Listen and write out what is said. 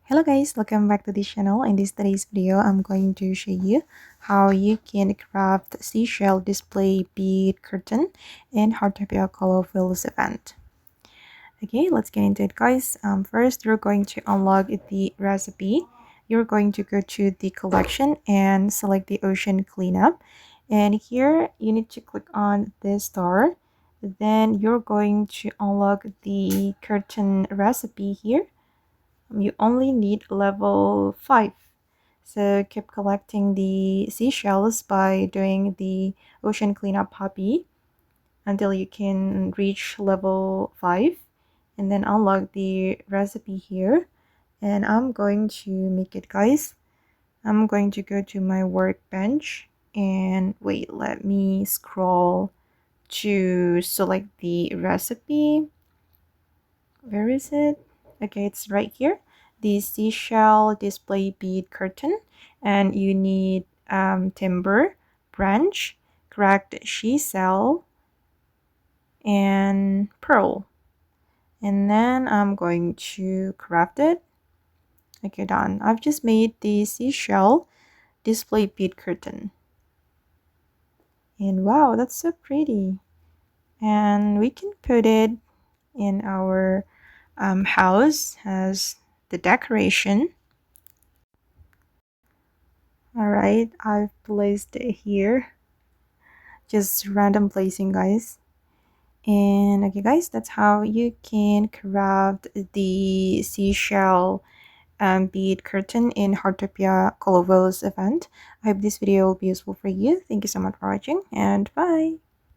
Hello guys, welcome back to this channel. In today's video, I'm going to show you how you can craft seashell display bead curtain in Heartopia color fills event. Okay, let's get into it guys. First, you're going to unlock the recipe. You're going to go to the collection and select the ocean cleanup. And here, you need to click on this star. Then you're going to unlock the curtain recipe here. You only need level 5. So keep collecting the seashells by doing the ocean cleanup hobby until you can reach level 5 and then unlock the recipe here. And I'm going to make it guys. I'm going to go to my workbench and wait, let me scroll to select the recipe. Where is it? Okay, it's right here. The Seashell Display Bead Curtain. And you need timber, branch, cracked seashell, and pearl. And then I'm going to craft it. Okay, done. I've just made the Seashell Display Bead Curtain. And wow, that's so pretty. And we can put it in our house as the decoration. Alright, I've placed it here. Just random placing guys. And okay guys, that's how you can craft the seashell bead curtain in Heartopia Colovel's event. I hope this video will be useful for you. Thank you so much for watching and bye.